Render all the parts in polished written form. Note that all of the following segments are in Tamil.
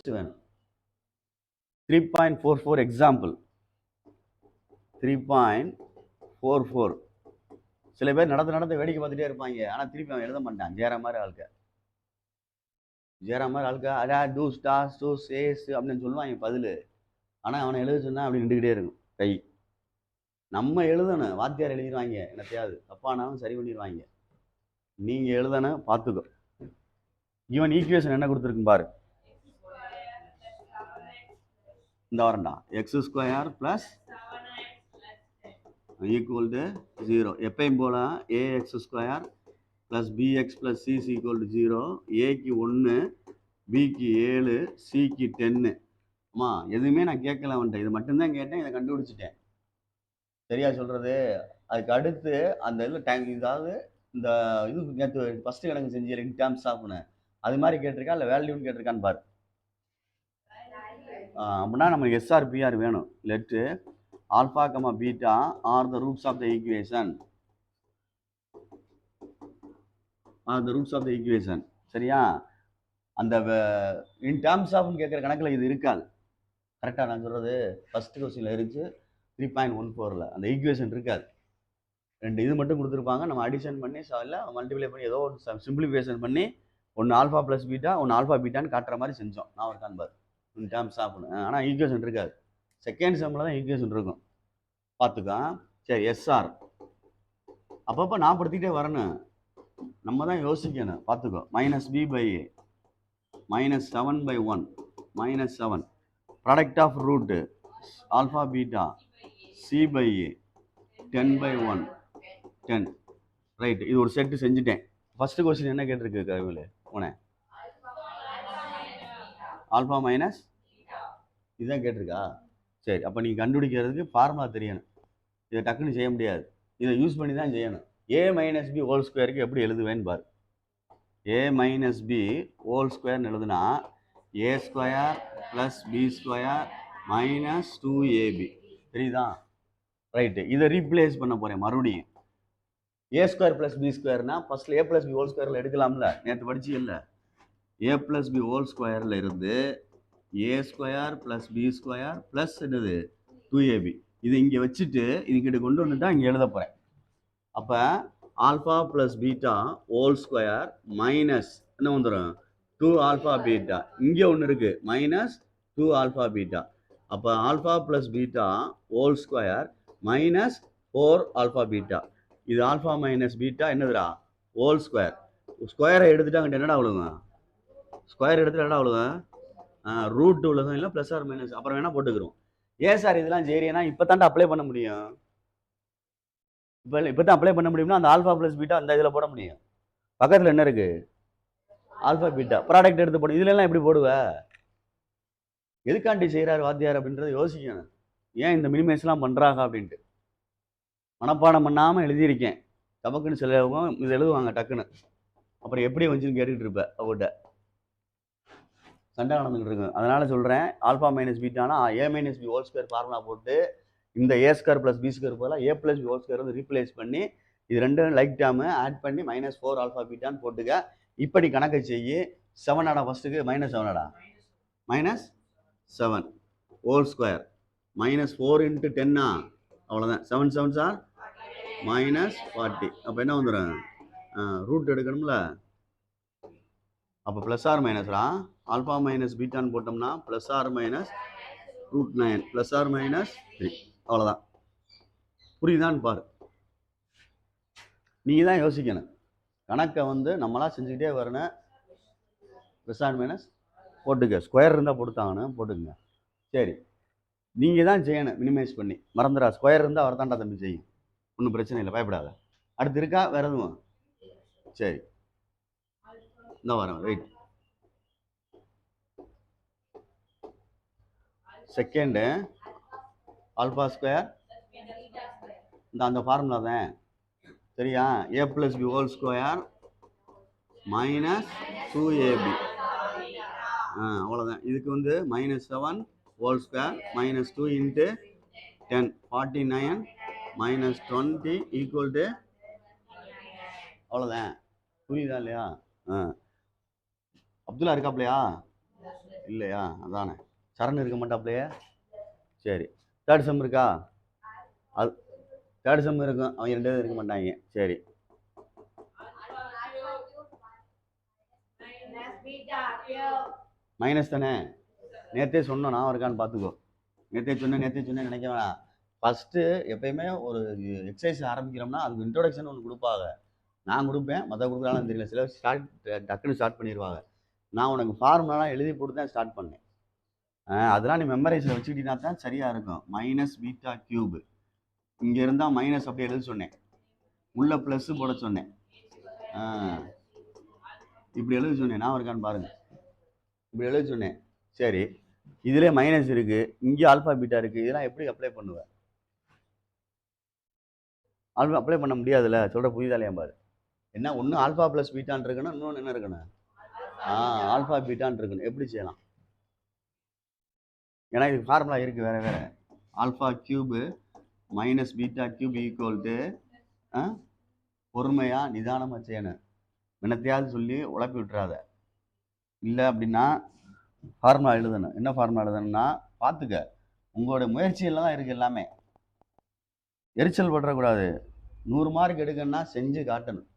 வேணும். 3.44 எக்ஸாம்பிள். 3.44. சில பேர் நடந்து வேடிக்கை பார்த்துட்டே இருப்பாங்க. ஆனால் திருப்பி அவன் எழுத மாட்டான். ஜெயரா மாதிரி ஆளுக்க அடா டூஸ் டாஸ் டூஸ் ஏஸ் அப்படின்னு சொல்லுவாங்க பதில். ஆனால் அவனை எழுத சொன்னா அப்படி நின்றுக்கிட்டே இருக்கும் கை. நம்ம எழுதணும், வாத்தியார் எழுதிடுவாங்க, என்னத்தையாவது தப்பானாலும் சரி பண்ணிடுவாங்க. நீங்கள் எழுதணும், பார்த்துக்கோ. ஈவன் ஈக்குவேஷன் என்ன கொடுத்துருக்கும் பாரு. இந்த வரண்டா x² + = 0. எப்பயும் போல ax² + bx + c = 0. ஏக்கு 1, பிக்கு 7, சிக்கு 10. அம்மா எதுவுமே நான் கேட்கல வந்துட்டேன், இது மட்டும்தான் கேட்டேன், இதை கண்டுபிடிச்சிட்டேன். சரியா சொல்றது? அதுக்கு அடுத்து அந்த இதில் டைம், இதாவது இந்த இது நேற்று ஃபஸ்ட்டு கணக்கு செஞ்சு இன் டேர்ம்ஸ் ஆஃப்னு அது மாதிரி கேட்டிருக்கா இல்லை வேல்யூன்னு கேட்டிருக்கான்னு பாரு. அப்படின்னா நமக்கு SRPR வேணும். Let alpha comma beta are the roots of the equation. சரியா? அந்த இன் டேர்ம்ஸ் ஆஃப்னு கேட்குற கணக்கில் இது இருக்காது. கரெக்டாக நான் சொல்கிறது? ஃபஸ்ட்டு கொஸ்டினில் இருந்துச்சு 3.14. அந்த ஈக்குவேஷன் இருக்காது. 2 இது மட்டும் கொடுத்துருப்பாங்க. நம்ம அடிஷன் பண்ணி இல்லை மல்டிப்ளை பண்ணி ஏதோ ஒரு சிம்பிளிஃபிகேஷன் பண்ணி ஒன்று ஆல்ஃபா ப்ளஸ் பீட்டா, ஒன்று ஆல்ஃபா பீட்டான்னு காட்டுற மாதிரி செஞ்சோம். நான் ஒரு காண்பார் இன் டேர்ம்ஸ் ஆஃப்னு. ஆனால் ஈக்குவேஷன் இருக்காது. செகண்ட் செம்மில் தான் ஈக்குவேஷன் இருக்கும், பார்த்துக்கோ. சரி, SR அப்பப்போ நான் படுத்திக்கிட்டே வரணும், நம்ம தான் யோசிக்கணும், பார்த்துக்கோ. -b/a -7/1 -7 product of root alpha beta c/a 10/1 10. Right, இது ஒரு செட்டு செஞ்சுட்டேன். ஃபஸ்ட்டு கொஸ்டின் என்ன கேட்டிருக்கு கவில உனே? ஆல்ஃபா மைனஸ் இதுதான் கேட்டிருக்கா? சரி, அப்போ நீங்கள் கண்டுபிடிக்கிறதுக்கு ஃபார்முலா தெரியணும். இதை டக்குன்னு செய்ய முடியாது, இதை யூஸ் பண்ணி தான் செய்யணும். a - b ஹோல் ஸ்கொயருக்கு எப்படி எழுதுவேன்னு பாரு. a - b ஹோல் ஸ்கொயர்னு எழுதுனா a² + b² - 2ab. தெரியுதா? ரைட்டு, இதை ரீப்ளேஸ் பண்ண போகிறேன் மறுபடியும். a² + b²னா ஃபஸ்ட்டில் a + b ஹோல் ஸ்கொயரில் எடுக்கலாம்ல, நேற்று படிச்சு இல்லை. a + b ஹோல் ஸ்கொயரில் இருந்து a² + b² ப்ளஸ் என்னது 2ab. இது இங்கே வச்சுட்டு இதுக்கிட்ட கொண்டு வந்துட்டா இங்கே எழுத போகிறேன். அப்போ alpha plus beta whole square minus என்ன வந்துடும் 2 ஆல்ஃபா பீட்டா. இங்கே ஒன்று இருக்குது -2 ஆல்ஃபா பீட்டா. அப்போ alpha plus beta whole square -4 alpha beta. இது ஆல்ஃபா மைனஸ் பீட்டா என்னதுடா ஹோல் ஸ்கொயர். ஸ்கொயரை எடுத்துட்டு அங்கிட்ட என்னடா விழுங்க? ஸ்கொயர் எடுத்துட்டு என்னடா விழுங்க? ரூட் உள்ளதும் இல்லை, ப்ளஸ் ஆர் மைனஸ் அப்புறம் வேணால் போட்டுக்கிறோம். ஏன் சார் இதெல்லாம் சரினா இப்போ தாண்டா அப்ளை பண்ண முடியும். இப்போ தான் அப்ளை பண்ண முடியும்னா அந்த ஆல்ஃபா ப்ளஸ் பீட்டா அந்த இதில் போட முடியும். பக்கத்தில் என்ன இருக்குது? ஆல்ஃபா பீட்டா ப்ராடக்ட் எடுத்து போடும். இதுலலாம் எப்படி போடுவ? எதுக்காண்டி செய்கிறார் வாத்தியார் அப்படின்றத யோசிக்கணும். ஏன் இந்த மினிமைஸ்லாம் பண்ணுறாங்க அப்படின்ட்டு மனப்பாடம் பண்ணாமல் எழுதியிருக்கேன். தமக்குன்னு சிலவங்க இது எழுதுவாங்க டக்குன்னு, அப்புறம் எப்படி வந்துச்சுன்னு கேட்டுக்கிட்டு இருப்பேன் அவங்ககிட்ட, சண்டை நடந்துகிட்டு இருக்கு. அதனால சொல்கிறேன், ஆல்ஃபா மைனஸ் பீட்டானா a - b whole square formula போட்டு இந்த a² + b² போல a + b ஹோல் ஸ்கொயர் வந்து ரீப்ளேஸ் பண்ணி இது ரெண்டும் லைக் டேர்மு ஆட் பண்ணி -4 ஆல்ஃபா பீட்டான்னு போட்டுக்க. இப்படி கணக்கை செய்யி. 7 ஃபஸ்ட்டுக்கு -7 -7 ஹோல் ஸ்கொயர் -4 × 10 அவ்வளோதான். 7 7s are -40. அப்போ என்ன வந்துடும்? ரூட் எடுக்கணும்ல. அப்போ ப்ளஸ் ஆர் மைனஸ்ரா ஆல்ஃபா மைனஸ் பீட்டான்னு போட்டோம்னா +r - √9 +r - 3. அவ்வளோதான். புரியுதான்னு பாரு. நீங்கள் தான் யோசிக்கணும். கணக்கை வந்து நம்மளாம் செஞ்சுக்கிட்டே வரணும். +r - போட்டுக்க. ஸ்கொயர் இருந்தால் போட்டுத்தாங்கன்னு போட்டுக்குங்க. சரி, நீங்கள் தான் செய்யணும் மினிமைஸ் பண்ணி. மறந்துடா, ஸ்கொயர் இருந்தால் அவர் தாண்டா தம்பி செய்யும். ஒன்றும் பிரச்சனை இல்லை, பயப்படாத. அடுத்து இருக்கா வேற எதுவும்? சரி, இந்த வரேன், வெயிட். செகண்டு ஆல்ஃபா ஸ்கொயர் அந்த ஃபார்முலா தான் சரியா? a + b whole square -2ab. அவ்வளோதான். இதுக்கு வந்து -7 ஹோல் ஸ்கொயர் -2 × 10 49 -20 = அவ்வளோதான். புரியுதா இல்லையா? அப்துல்லா இருக்காப்லையா? இல்லையா? அதானே சரண் இருக்க மாட்டாப்லையே. சரி, தேர்ட் சம் இருக்கா? அது தேர்ட் சம் இருக்கும், அவங்க 2 பேரும் இருக்க மாட்டாங்க. சரி, மைனஸ் தானே? நேற்றே சொன்னோம், நான் இருக்கான்னு பார்த்துக்கோ. நேற்றே சொன்னேன் நினைக்க வேணாம். ஃபஸ்ட்டு எப்பயுமே ஒரு எக்ஸசைஸ் ஆரம்பிக்கிறோம்னா அதுக்கு இன்ட்ரோடக்ஷன் ஒன்று கொடுப்பாங்க. நான் கொடுப்பேன், மற்ற கொடுக்குறாலும் தெரியல. சில டக்குன்னு ஸ்டார்ட் பண்ணிடுவாங்க. நான் உனக்கு ஃபார்முலாலாம் எழுதி போட்டு தான் ஸ்டார்ட் பண்ணேன். அதெல்லாம் நீ மெமரைஸில் வச்சுக்கிட்டீங்கன்னா தான் சரியாக இருக்கும். மைனஸ் பீட்டா கியூப் இங்கே இருந்தால் மைனஸ் அப்படியே எழுத சொன்னேன், உள்ள ப்ளஸ் போட சொன்னேன். இப்படி எழுத சொன்னேன், நான் இருக்கான்னு பாருங்கள். இப்படி எழுத சொன்னேன். சரி, இதிலே மைனஸ் இருக்குது, இங்கே ஆல்ஃபா பீட்டா இருக்குது. இதெல்லாம் எப்படி அப்ளை பண்ணுவேன்? அப்ளை பண்ண முடியாதுல்ல. சொல்கிற புரியுதாலையா பாரு. என்ன ஒன்று ஆல்ஃபா ப்ளஸ் பீட்டான் இருக்கணும், இன்னொன்று என்ன இருக்கணும்? ஆல்ஃபா பீட்டான் இருக்கணும். எப்படி செய்யலாம்? ஏன்னா இதுக்கு ஃபார்முலா இருக்குது வேறு வேறு. Alpha cube minus beta cube equal to, பொறுமையாக நிதானமாக செய்யணும். என்னத்தையாவது சொல்லி உழப்பி விட்டுறாத. இல்லை அப்படின்னா ஃபார்முலா எழுதணும். என்ன ஃபார்முலா எழுதணும்னா பார்த்துக்க, உங்களோட முயற்சியில் தான் இருக்குது எல்லாமே. எரிச்சல் படுறக்கூடாது. 100 மார்க் எடுக்கணும்னா செஞ்சு காட்டணும்,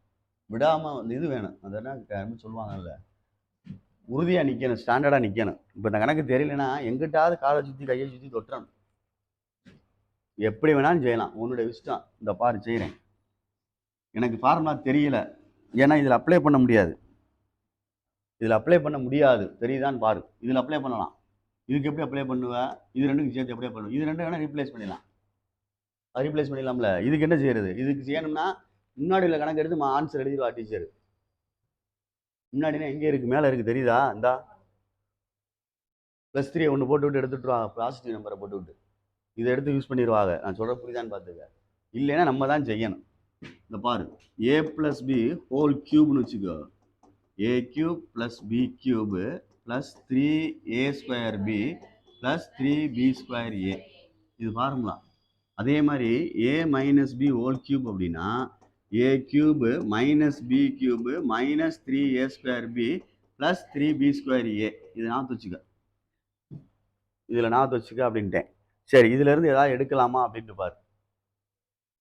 விடாமல் வந்து இது வேணும். அது என்ன சொல்லுவாங்கல்ல, உறுதியாக நிற்கணும், ஸ்டாண்டர்டாக நிற்கணும். இப்போ இந்த கணக்கு தெரியலன்னா எங்கிட்டாவது காலை சுற்றி கையை சுற்றி தொட்டணும். எப்படி வேணாலும் செய்யலாம், உன்னுடைய இஷ்டம். இந்த பாரு செய்கிறேன். எனக்கு ஃபார்முலா தெரியல, ஏன்னா இதில் அப்ளை பண்ண முடியாது. இதில் அப்ளை பண்ண முடியாது, தெரியுதான்னு பாரு. இதில் அப்ளை பண்ணலாம். இதுக்கு எப்படி அப்ளை பண்ணுவேன்? இது ரெண்டுக்கு சேர்த்து அப்ளை பண்ணுவேன். இது ரெண்டும் வேணால் ரீப்ளேஸ் பண்ணிடலாம். அது ரீப்ளேஸ் பண்ணிடலாம்ல. இதுக்கு என்ன செய்யறது? இதுக்கு செய்யணும்னா முன்னாடி உள்ள கணக்கு எடுத்து ஆன்சர் எழுதிடுவா டீச்சர். முன்னாடினா எங்கே இருக்குது? மேலே இருக்குது, தெரியுதா? இந்தா +3 ஒன்று போட்டு விட்டு எடுத்துட்டுருவாங்க, பாசிட்டிவ் நம்பரை போட்டு விட்டு. இதை எடுத்து யூஸ் பண்ணிடுவாங்க. நான் சொல்கிற புரியுதான்னு பார்த்துக்க. இல்லைன்னா நம்ம தான் செய்யணும். இந்த பாரு, a + b ஹோல் கியூப்னு வச்சுக்கோ. a cube + b cube + 3a² b + 3b²a. இது ஃபார்முலா. அதே மாதிரி a - b ஹோல் கியூப் அப்படின்னா a cube - b cube - 3a² b + 3b²a. இது ஞாபகத்து வச்சுக்க. இதில் ஞாபகத்து வச்சுக்க அப்படின்ட்டேன். சரி, இதிலேருந்து ஏதாவது எடுக்கலாமா அப்படின்ட்டு பாரு.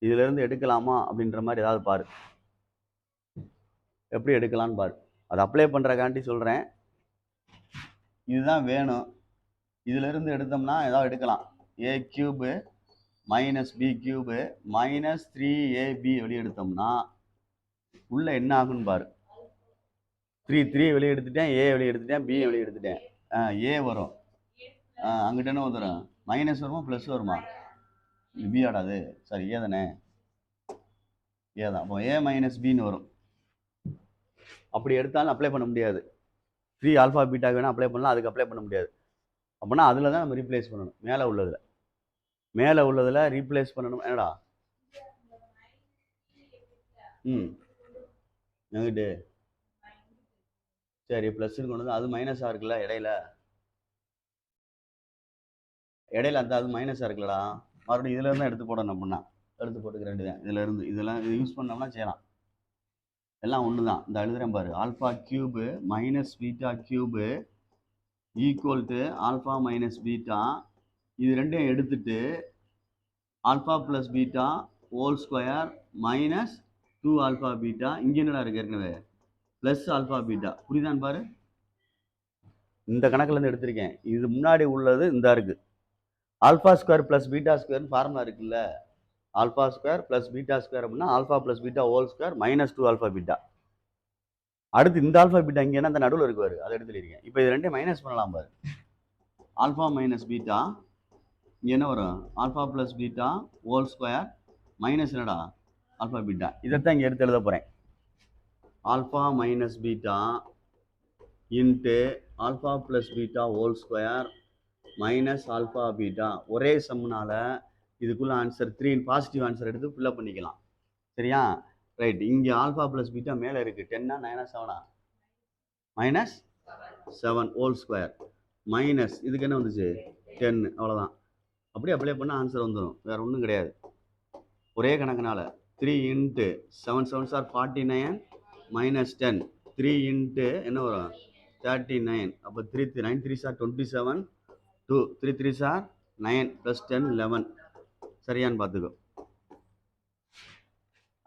இதிலேருந்து எடுக்கலாமா அப்படின்ற மாதிரி ஏதாவது பாரு, எப்படி எடுக்கலான்னு பாரு. அதை அப்ளை பண்ணுறக்காண்டி சொல்கிறேன். இதுதான் வேணும். இதிலேருந்து எடுத்தோம்னா ஏதாவது எடுக்கலாம். a cube - b cube - 3ab வெளியே எடுத்தோம்னா உள்ள என்ன ஆகுன்னு பாரு. 3 வெளியே எடுத்துட்டேன், a வெளியே எடுத்துட்டேன், b வெளியே எடுத்துட்டேன். a வரும். அங்கிட்ட என்ன வந்துடும்? மைனஸ் வருமா ப்ளஸ் வருமா? பி ஆடாது, சரி ஏ தானே, ஏ தான். அப்போ a - bன்னு வரும். அப்படி எடுத்தாலும் அப்ளை பண்ண முடியாது. 3 ஆல்ஃபா பீட்டாக்கு வேணால் அப்ளை பண்ணலாம், அதுக்கு அப்ளை பண்ண முடியாது. அப்படின்னா அதில் தான் நம்ம ரீப்ளேஸ் பண்ணணும். மேலே உள்ளதில் ரீப்ளேஸ் பண்ணணும். என்னடா எங்கிட்டு? சரி, ப்ளஸ்ன்னு கொண்டு வந்து அது மைனஸாக இருக்குல்ல, இடையில அந்த அது மைனஸாக இருக்குல்லடா. மறுபடியும் இதில் இருந்தால் எடுத்து போடணும். அப்படின்னா எடுத்து போட்டுக்க வேண்டியதான். இதிலேருந்து இதெல்லாம் இது யூஸ் பண்ணோம்னா செய்யலாம். எல்லாம் ஒன்று தான். இந்த எழுதுகிறேன் பாரு. Alpha cube - beta cube equal to alpha - beta. இது ரெண்டையும் எடுத்துட்டு alpha + beta whole square -2 alpha beta. இங்கே என்னடா இருக்குது? ஏற்கனவே ப்ளஸ் ஆல்ஃபா பீட்டா. புரியுதான்னு பாரு. இந்த கணக்குலேருந்து எடுத்திருக்கேன். இது முன்னாடி உள்ளது இந்த இருக்குது. α² + β² ஃபார்முலா இருக்குல்ல. α² + β² அப்படின்னா alpha + beta whole square -2 alpha beta. அடுத்து இந்த ஆல்ஃபா பீட்டா இங்கே அந்த நடுவில் இருக்கு பாரு, அதை எடுத்துருக்கேன். இப்போ இது ரெண்டையும் மைனஸ் பண்ணலாம் பாரு. ஆல்ஃபா - பீட்டா இங்கே என்ன வரும்? Alpha + beta whole square minus என்னடா? Alpha beta. இதைத்தான் இங்கே எடுத்து எழுத போகிறேன். Alpha - beta into alpha + beta whole square - alpha beta. ஒரே சம்னால இதுக்குள்ள ஆன்சர் 3 பாசிட்டிவ் ஆன்சர் எடுத்து ஃபில்அப் பண்ணிக்கலாம். சரியா? ரைட். இங்கே ஆல்ஃபா + பீட்டா மேலே இருக்குது. 10 9 7 -7 ஹோல் ஸ்கொயர் மைனஸ் இதுக்கு என்ன வந்துச்சு? 10. அவ்வளோதான். அப்படியே அப்ளை பண்ணால் ஆன்சர் வந்துடும், வேறு ஒன்றும் கிடையாது. ஒரே கணக்குனால 3 × 7 7s are 49 - 10. 3 × என்ன வரும்? 39. அப்போ 3 9 3 சார் 27, 2 3 3 சார் 9 + 10 11. சரியான்னு பார்த்துக்கோ.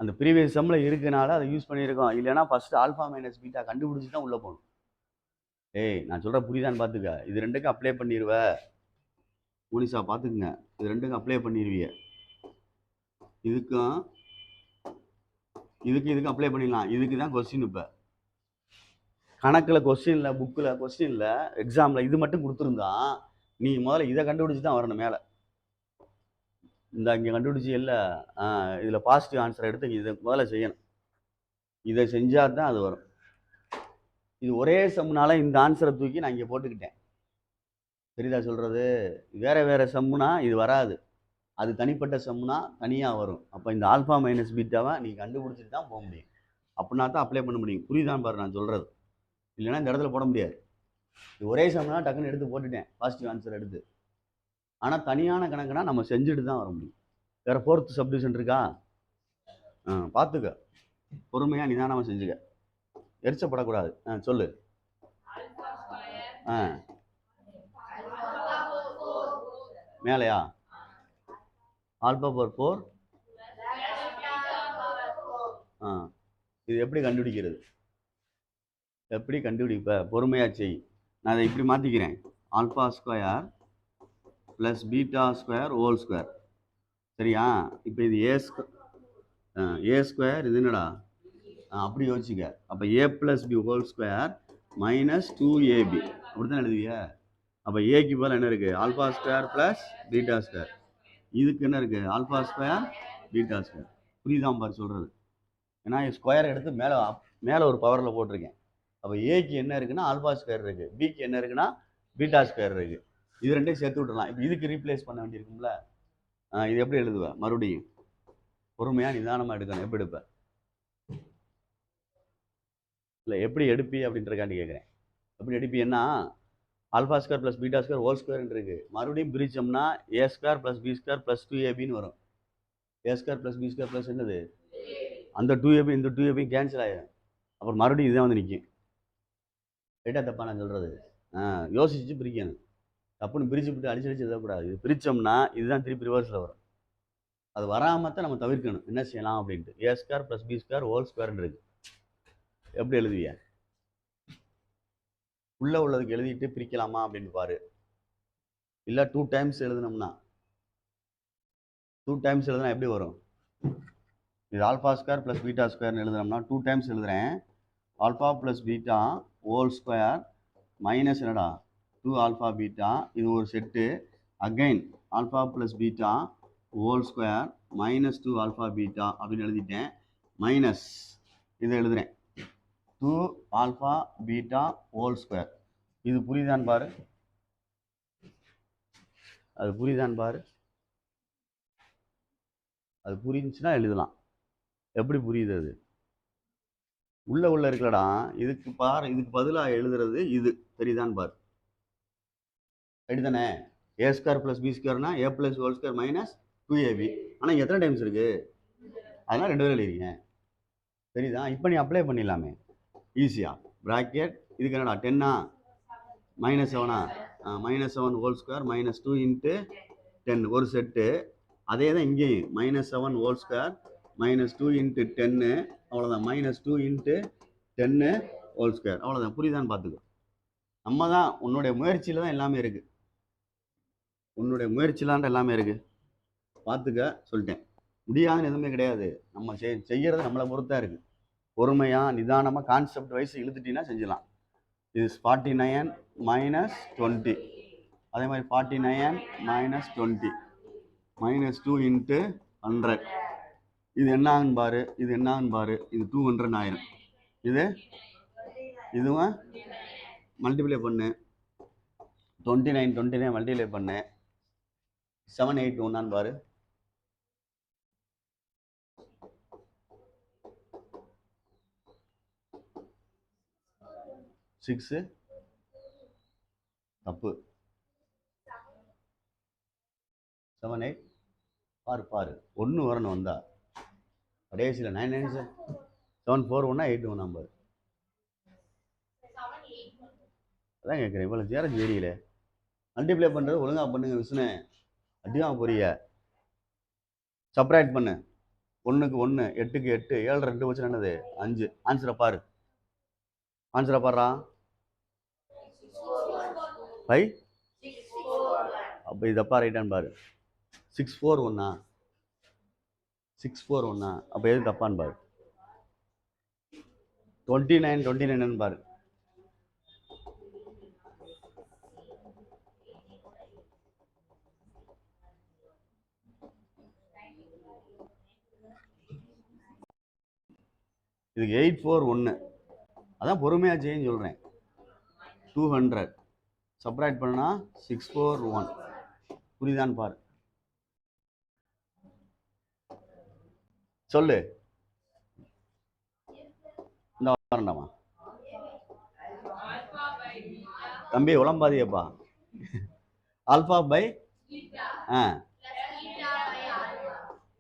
அந்த ப்ரீவியஸ் சம்மில் இருக்கனால அதை யூஸ் பண்ணியிருக்கோம். இல்லைன்னா ஃபஸ்ட்டு ஆல்ஃபா மைனஸ் பீட்டா கண்டுபிடிச்சி தான் உள்ளே போகணும். ஏய் நான் சொல்கிற புரியுதான்னு பார்த்துக்க. இது ரெண்டுக்கும் அப்ளை பண்ணிடுவ முனிஷா, பார்த்துக்குங்க. இது ரெண்டுக்கும் அப்ளை பண்ணிடுவீங்க. இதுக்கும் இதுக்கும் அப்ளை பண்ணிடலாம். இதுக்கு தான் கொஸ்டின். இப்போ கணக்கில் கொஸ்டின் இல்லை, புக்கில் கொஸ்டின் இல்லை, எக்ஸாமில் இது மட்டும் கொடுத்துருந்தான். நீ முதல்ல இதை கண்டுபிடிச்சி தான் வரணும் மேலே. இந்த இங்கே கண்டுபிடிச்சி இல்லை, இதில் பாசிட்டிவ் ஆன்சரை எடுத்து இதை முதல்ல செய்யணும். இதை செஞ்சால் தான் அது வரும். இது ஒரே சம்னால இந்த ஆன்சரை தூக்கி நான் இங்கே போட்டுக்கிட்டேன். தெரியுதா சொல்கிறது? வேறு வேறு சம்முனா இது வராது. அது தனிப்பட்ட சம்முனா தனியாக வரும். அப்போ இந்த ஆல்ஃபா மைனஸ் பீட்டாவை நீ கண்டுபிடிச்சிட்டு தான் போக முடியும். அப்படின்னா தான் அப்ளை பண்ண முடியும். புரியுதான் பாரு நான் சொல்கிறது? இல்லைன்னா இந்த இடத்துல போட முடியாது. இது ஒரே சம்னா டக்குன்னு எடுத்து போட்டுட்டேன், பாசிட்டிவ் ஆன்சர் எடுத்து. ஆனால் தனியான கணக்குனா நம்ம செஞ்சுட்டு தான் வர முடியும். வேறு ஃபோர்த்து சப்டிவிஷன் இருக்கா? பார்த்துக்க, பொறுமையாக நிதானமாக செஞ்சுக்க, எரிச்சப்படக்கூடாது. சொல்லு. மேலையா? Alpha power 4. இது எப்படி கண்டுபிடிக்கிறது? எப்படி கண்டுபிடிப்ப? பொறுமையாக செய். நான் அதை இப்படி மாற்றிக்கிறேன். Alpha square plus beta square whole square. சரியா? இப்போ இது ஏ ஸ்கொயர், இது என்னடா? அப்படி யோசிச்சுக்க. அப்போ A plus B whole square minus 2ab அப்படி தான் எழுதுவிய. அப்போ ஏக்கு பதில் என்ன இருக்குது? Alpha square plus beta square. இதுக்கு என்ன இருக்குது? Alpha square beta square. புரியுதான் பாரு சொல்கிறது? ஏன்னா ஸ்கொயர் எடுத்து மேலே ஒரு பவரில் போட்டிருக்கேன். அப்போ ஏக்கு என்ன இருக்குன்னா ஆல்ஃபா ஸ்கொயர் இருக்குது, பிக்கு என்ன இருக்குன்னா பீட்டா ஸ்கொயர் இருக்குது. இது ரெண்டையும் சேர்த்து விட்டுடலாம். இப்போ இதுக்கு ரீப்ளேஸ் பண்ண வேண்டியிருக்கும்ல. இது எப்படி எழுதுவேன்? மறுபடியும் பொறுமையாக நிதானமாக எடுக்கணும். எப்படி எடுப்பேன்? இல்லை எப்படி எடுப்பி அப்படின்றக்காண்டி கேட்குறேன். எப்படி எடுப்பின்னா alpha square plus beta square whole ஸ்கொயர்னு இருக்குது. மறுபடியும் பிரிச்சோம்னா A square plus B square plus 2ab வரும். A square plus B square plus என்னது? அந்த 2ab இந்த 2ab கேன்சல் ஆகிடும். அப்புறம் மறுபடியும் இதுதான் வந்து நிற்கும். ரைட்டாக தப்பா நான் சொல்கிறது? யோசிச்சு பிரிக்கணும். தப்புன்னு பிரித்து விட்டு அடிச்சு எழுதக்கூடாது. இது பிரித்தோம்னா இதுதான் திருப்பி ரிவர்ஸில் வரும். அது வராமல் தான் நம்ம தவிர்க்கணும். என்ன செய்யலாம் அப்படின்ட்டு. A square plus B square whole ஸ்கொயர்னு இருக்குது. எப்படி எழுதுவிய? உள்ளே உள்ளதுக்கு எழுதிட்டு பிரிக்கலாமா அப்படின்னு பாரு. இல்லை 2 டைம்ஸ் எழுதுனோம்னா 2 டைம்ஸ் எழுதுனா எப்படி வரும்? இது ஆல்ஃபா ஸ்கொயர் ப்ளஸ் பீட்டா ஸ்கொயர்னு எழுதுனோம்னா 2 டைம்ஸ் எழுதுறேன். Alpha plus beta whole square minus என்னடா 2 ஆல்ஃபா பீட்டா. இது ஒரு set. Again alpha plus beta whole square minus 2 alpha beta அப்படின்னு எழுதிட்டேன். மைனஸ் இதை எழுதுறேன் 2 ஆல்ஃபா பீட்டா ஹோல் ஸ்கொயர். இது புரியுதான்னு பாரு. அது புரியுதான்னு பாரு. அது புரிஞ்சுன்னா எழுதலாம். எப்படி புரியுது? அது உள்ள இருக்கலடா. இதுக்கு பாரு, இதுக்கு பதிலாக எழுதுறது இது. தெரியுதான்னு பாரு. தானே? ஏ ஸ்கொயர் ப்ளஸ் பி ஸ்கொயர்னா A plus whole square minus 2ab. ஆனால் எத்தனை டைம்ஸ் இருக்குது? அதனால் 2 தடவை எழுதிங்க. தெரியுதா? இப்போ நீ அப்ளை பண்ணிடலாமே ஈஸியாக. ப்ராக்கெட் இதுக்கு என்னடா 10 minus 7 -7 whole square minus 2 into 10 ஒரு செட்டு. அதே தான் இங்கேயும் -7 ஹோல் ஸ்கொயர் மைனஸ் 2 இன்ட்டு 10. அவ்வளோதான். -2 இன்ட்டு 10 ஹோல் ஸ்கொயர். அவ்வளோதான். புரியுதான்னு பார்த்துக்கோ. நம்ம தான் உன்னுடைய முயற்சியில் தான் எல்லாமே இருக்குது. உன்னுடைய முயற்சியிலான்ட்டு எல்லாமே இருக்குது. பார்த்துக்க சொல்லிட்டேன். முடியாதுன்னு எதுவுமே கிடையாது. நம்ம செய்கிறது நம்மளை பொறுத்தா இருக்குது. பொறுமையாக நிதானமாக கான்செப்ட் வைஸ் இழுத்துட்டீங்கன்னா செஞ்சலாம். இது 49 - 20. அதே மாதிரி 49 - 20 -2 இன்ட்டு 100. இது என்ன ஆகுன்னு பாரு. இது என்ன ஆகுன்னு பாரு. இது 200 ஆயிரும். இதுவும் மல்டிப்ளை பண்ணு. 29 மல்டிப்ளை பண்ணு. 781 பாரு. 6 தப்பு. 7 8 பாரு 1 வரணும். வந்தா கடைசியில் 9 9 7 4 1 8 1 பாரு. அதான் கேட்குறேன், இவ்வளோ சேரம் தெரியல. மல்டிப்ளை பண்ணுறது ஒழுங்காக பண்ணுங்க விஷ்ணு, அடியாக புரிய. சப்ராக்ட் பண்ணு, 1க்கு 1, 8க்கு 8, 7 2 வச்சு என்னது 5. ஆன்சரை பாரு, ஆன்சரை பாடுறா. 5. அப்போ இது தப்பா ரைட்டான்னு பாரு. 6 4 1, 6 4 1, அப்போ எது தப்பான்னு பாரு. 29 29 பாரு. இதுக்கு 8 4 1, அதான் பொறுமையாக செய்யுன்னு சொல்கிறேன். 200 சப்ராக்ட் பண்ணா 6 4 1, புரியுதான்னு பாரு. சொல்லு. இந்த வரண்டாமா தம்பி, உளம்பாதியப்பா. ஆல்பா பை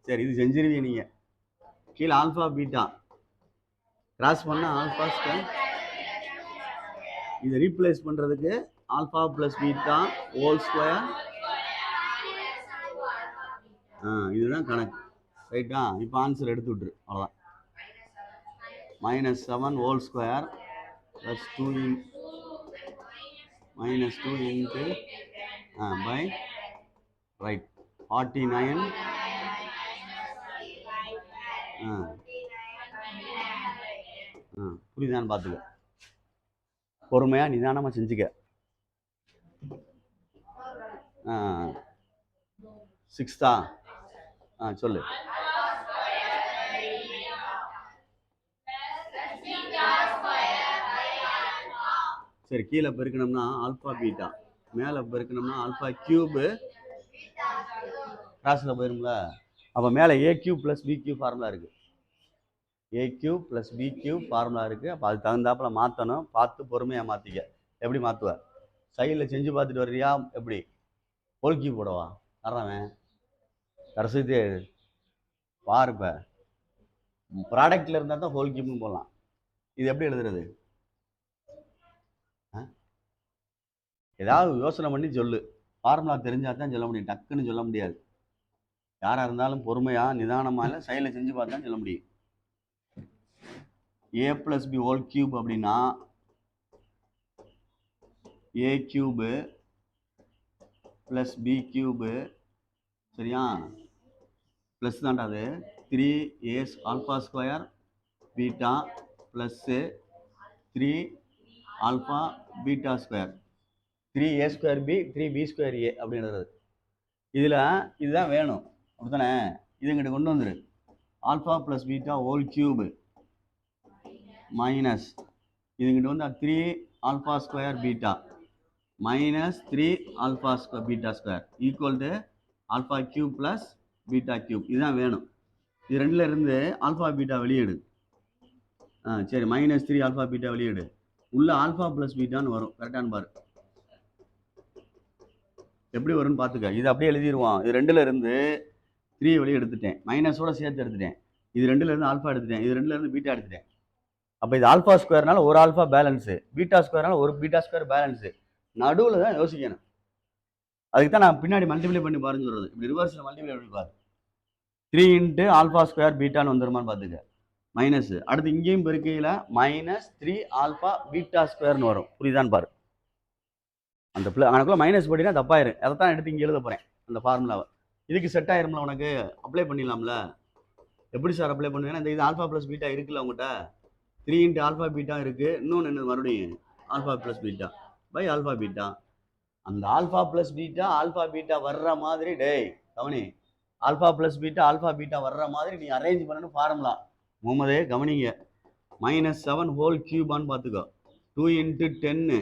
சரி, இது செஞ்சிருவீங்க நீங்க. கீழே ஆல்பா பீட்டா கிராஸ் பண்ணா ஆல்பா ஸ்கொயர். இதை ரீப்ளேஸ் பண்றதுக்கு alpha plus beta whole square. இதுதான் கணக்கு, ரைட்டா? இப்போ ஆன்சர் எடுத்து விட்டுரு, அவ்வளோதான். -7 whole square plus 2 -2 into pi right 49. புரியுதான்னு பார்த்துக்க, பொறுமையாக நிதானமாக செஞ்சுக்க. 6 சொல்லு. சரி, கீழே பெருக்கணும்னா ஆல்பா பீட்டா, மேலே பெருக்கணும்னா ஆல்பா கியூபு, கிராஸில் போயிரும்ல. அப்போ மேலே A cube plus B cube formula இருக்குது. A cube plus B cube formula இருக்குது. அப்போ அதுக்கு தகுந்தாப்புல மாற்றணும். பார்த்து பொறுமையாக மாற்றிக்க. எப்படி மாற்றுவ? சைடில் செஞ்சு பார்த்துட்டு வர்றியா? எப்படி ஹோல் கியூப் போடவா? வர்றவன் கடைசித்தே பாரு. இப்போ ப்ராடக்டில் இருந்தால் தான் ஹோல் கியூப்னு போடலாம். இது எப்படி எழுதுறது? ஏதாவது யோசனை பண்ணி சொல்லு. ஃபார்முலா தெரிஞ்சால் தான் சொல்ல முடியும், டக்குன்னு சொல்ல முடியாது. யாராக இருந்தாலும் பொறுமையாக நிதானமாக இல்லை, சைடில் செஞ்சு பார்த்தா தான் சொல்ல முடியும். A plus B whole cube அப்படின்னா A cube plus B cube, சரியா? ப்ளஸ் தான்டா அது. 3a alpha square beta plus 3 alpha beta square, 3a square B 3b square A அப்படின்றது. இதில் இதுதான் வேணும், அப்படித்தானே? இது இங்கிட்ட கொண்டு வந்துரு. Alpha plus beta whole cube minus இது இங்கிட்ட வந்து 3 alpha square beta minus 3 alpha beta square equal to alpha cube plus beta cube. இதுதான் வேணும். இது ரெண்டுல இருந்து ஆல்ஃபா பீட்டா வெளியிடு. சரி, -3 ஆல்ஃபா பீட்டா வெளியிடு. உள்ள ஆல்ஃபா ப்ளஸ் பீட்டான்னு வரும், கரெக்டானு பாரு. எப்படி வரும்னு பார்த்துக்க. இது அப்படியே எழுதிடுவான். இது ரெண்டுல இருந்து 3 வெளியே எடுத்துட்டேன், மைனஸோட சேர்த்து எடுத்துட்டேன். இது ரெண்டுல இருந்து ஆல்ஃபா எடுத்துட்டேன், இது ரெண்டுல இருந்து பீட்டா எடுத்துட்டேன். அப்போ இது ஆல்ஃபா ஸ்கொயர்னால ஒரு ஆல்ஃபா பேலன்ஸு, பீட்டா ஸ்கொயர்னால ஒரு பீட்டா ஸ்கொயர் பேலன்ஸு. நடுவில் தான் யோசிக்கணும். அதுக்கு தான் நான் பின்னாடி மல்டிப்ளை பண்ணி பாருன்னு சொல்கிறது. இப்படி ரிவர்ஸில் மல்டிப்ளை பண்ணி பாரு. 3 இன்ட்டு ஆல்ஃபா ஸ்கொயர் பீட்டான்னு வந்துருமான்னு பார்த்துக்க. மைனஸ் அடுத்து இங்கேயும் பெருக்கையில் -3 ஆல்ஃபா பீட்டா ஸ்கொயர்னு வரும், புரியுதான்னு பாரு. அந்த அங்கனக்குள்ள மைனஸ் படினா தப்பாயிரும். அதை தான் எடுத்து இங்கே எழுத போகிறேன், அந்த ஃபார்முலாவை. இதுக்கு செட் ஆயிரும்ல உனக்கு, அப்ளை பண்ணிடலாம்ல. எப்படி சார் அப்ளை பண்ணுவேன்னா, இந்த இது ஆல்ஃபா ப்ளஸ் பீட்டா இருக்குல்ல உங்கள்கிட்ட, 3 இன்ட்டு ஆல்ஃபா பீட்டா இருக்குது. இன்னொன்று என்ன மறுபடியும் alpha plus beta by alpha beta. அந்த ஆல்ஃபா ப்ளஸ் பீட்டா வர்ற மாதிரி, டேய் கவனி, ஆல்ஃபா ப்ளஸ் பீட்டா வர்ற மாதிரி நீ அரேஞ்ச் பண்ணணும் ஃபார்முலா. முகமதே கவனிங்க. -7 ஹோல் கியூபான்னு பார்த்துக்கோ. 2 இன்ட்டு 10,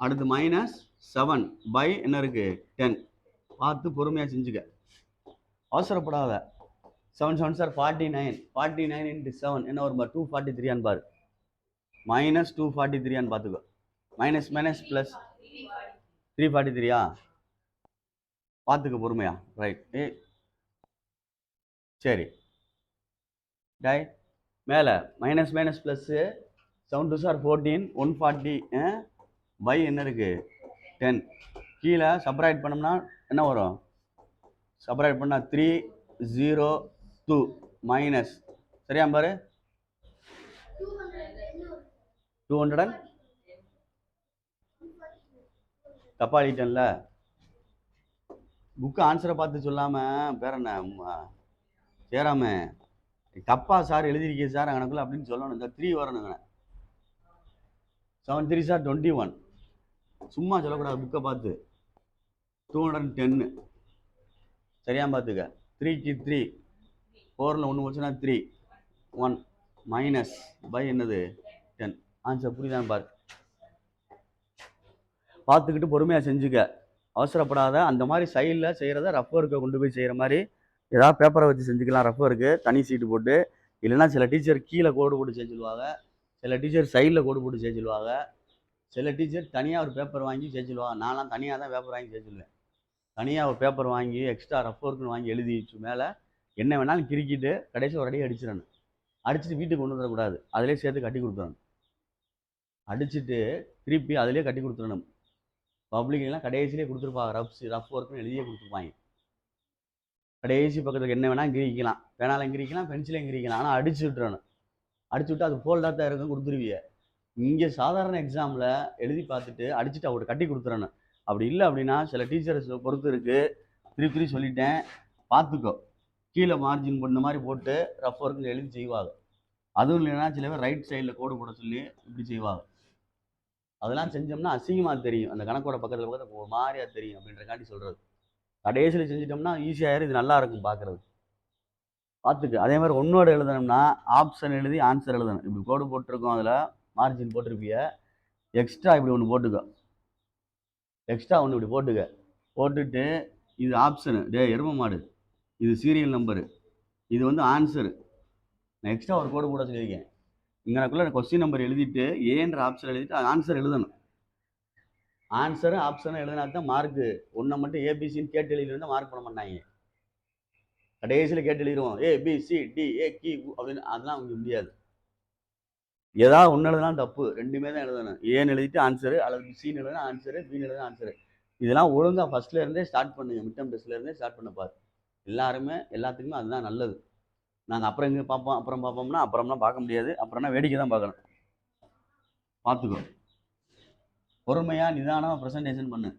அடுத்து -7 பை என்ன இருக்கு 10. பார்த்து பொறுமையாக செஞ்சுக்க, அவசரப்படாத. 7 7 சார் 49, 49 இன்ட்டு 7 என்ன ஒரு 243 பாரு. -243 பார்த்துக்கோ. மைனஸ் மைனஸ் ப்ளஸ் 343 பார்த்துக்க பொறுமையா. ரைட், சரி. டை மேலே minus minus plus 7 2 sir 14, 140 by என்ன இருக்குது 10. கீழே சப்ராக்ட் பண்ணோம்னா என்ன வரும்? சப்ராக்ட் பண்ணால் 3 0 2 மைனஸ் சரியா பாரு 200 தப்பா எழுதிட்டேன்ல. புக்கு ஆன்சரை பார்த்து சொல்லாமல் பேர் என்ன சேராம தப்பா சார் எழுதிருக்கீங்க சார் கணக்குல அப்படின்னு சொல்லணும். இந்த 3 வரணுங்க. 7 3 சார் 21. சும்மா சொல்லக்கூடாது புக்கை பார்த்து. 210 சரியா பார்த்துக்க. 3க்கு 3 4ல் 1 போச்சுன்னா 3 1 மைனஸ் பை என்னது 10. ஆன்சர் புரியுதான்னு பாரு. பார்த்துக்கிட்டு பொறுமையாக செஞ்சுக்க, அவசரப்படாத. அந்த மாதிரி சைடில் செய்கிறத ரஃப் ஒர்க்கை கொண்டு போய் செய்கிற மாதிரி ஏதாவது பேப்பரை வச்சு செஞ்சுக்கலாம். ரஃப் ஒர்க்கு தனி சீட்டு போட்டு, இல்லைன்னா சில டீச்சர் கீழே கோடு போட்டு செஞ்சுருவாங்க, சில டீச்சர் சைடில் கோடு போட்டு செஞ்சுருவாங்க, சில டீச்சர் தனியாக ஒரு பேப்பர் வாங்கி செஞ்சுருவாங்க. நான்லாம் தனியாக தான் பேப்பர் வாங்கி செஞ்சுருவேன். தனியாக ஒரு பேப்பர் வாங்கி எக்ஸ்ட்ரா ரஃப் ஒர்க்குன்னு வாங்கி எழுதி வச்சு மேலே என்ன வேணாலும் கிறுக்கிட்டு கடைசி ஒரு அடி அடிச்சிடணும். அடிச்சுட்டு வீட்டுக்கு கொண்டு வந்துடக்கூடாது, அதிலே சேர்த்து கட்டி கொடுத்துடணும். அடிச்சுட்டு திருப்பி அதிலே கட்டி கொடுத்துடணும். பப்ளிக்லாம் கடைசியிலே கொடுத்துருப்பாங்க, ரஃப் ஒர்க்குன்னு எழுதியே கொடுத்துருப்பாங்க. கடைசி பக்கத்துக்கு என்ன வேணால் கிரிக்கலாம், பேனாலும் கிரிக்கலாம், பென்சிலையும் கிரிக்கலாம். ஆனால் அடிச்சு விட்டுறணும். அடிச்சு விட்டு அது ஃபோல்டாக தான் இருக்கும், கொடுத்துருவிய. இங்கே சாதாரண எக்ஸாமில் எழுதி பார்த்துட்டு அடிச்சுட்டு அவர்கிட்ட கட்டி கொடுத்துறணும். அப்படி இல்லை அப்படின்னா சில டீச்சர்ஸ் பொறுத்து இருக்குது. திருப்பி சொல்லிட்டேன், பார்த்துக்கோ. கீழே மார்ஜின் இந்த மாதிரி போட்டு ரஃப் ஒர்க்குன்னு எழுதி செய்வாங்க. அதுவும் இல்லைன்னா சில பேர் ரைட் சைடில் கோடு போட சொல்லி இப்படி செய்வாங்க. அதெல்லாம் செஞ்சோம்னா அசிங்கமாக தெரியும், அந்த கணக்கோட பக்கத்தில் பக்கத்தில் ஒரு மாதிரியாக தெரியும் அப்படின்றக்காண்டி சொல்கிறது. கடைசியில் செஞ்சிட்டோம்னா ஈஸியாக இது நல்லா இருக்கும் பார்க்குறது. பார்த்துக்கு. அதே மாதிரி ஒன்னோட எழுதணும்னா ஆப்ஷன் எழுதி ஆன்சர் எழுதணும். இப்படி கோடு போட்டிருக்கோம், அதில் மார்ஜின் போட்டிருப்பிய, எக்ஸ்ட்ரா இப்படி ஒன்று போட்டுக்க, எக்ஸ்ட்ரா ஒன்று இப்படி போட்டுக்க. போட்டுட்டு இது ஆப்ஷனு, எரும மாடு, இது சீரியல் நம்பரு, இது வந்து ஆன்சரு. நான் எக்ஸ்ட்ரா ஒரு கோடு போட சொல்லியிருக்கேன். இங்கனக்குள்ள கொஸ்டின் நம்பர் எழுதிட்டு ஏன்ற ஆப்ஷன் எழுதிட்டு ஆன்சர் எழுதணும். ஆன்சரும் ஆப்ஷனும் எழுதினா தான் மார்க்கு. ஒன்றை மட்டும் ஏபிசின்னு கேட்டு எழுதிட்டு மார்க் பண்ண மாட்டாங்க. கடைசியில் கேட்டு எழுதிடுவோம் ABCDEQ அப்படின்னு, அதெல்லாம் அவங்க முடியாது. ஏதாவது ஒன்று எழுதுனாலும் தப்பு, ரெண்டுமே தான் எழுதணும். ஏன்னு எழுதிட்டு ஆன்சரு, அல்லது சின்னு எழுதுனா ஆன்சரு, பின்னு எழுதுனா ஆன்சரு. இதெல்லாம் ஒழுங்காக ஃபஸ்ட்லேருந்தே ஸ்டார்ட் பண்ணுங்க, மிட்டம் டெஸ்ட்லேருந்தே ஸ்டார்ட் பண்ண பாரு. எல்லாத்துக்குமே அதுதான் நல்லது. நாங்கள் அப்புறம் எங்கே பார்ப்போம், அப்புறம் பார்ப்போம்னா அப்புறம்லாம் பார்க்க முடியாது. அப்புறம்னா வேடிக்கை தான் பார்க்கணும். பார்த்துக்கோ, பொறுமையாக நிதானமாக ப்ரெசன்டேஷன் பண்ணு.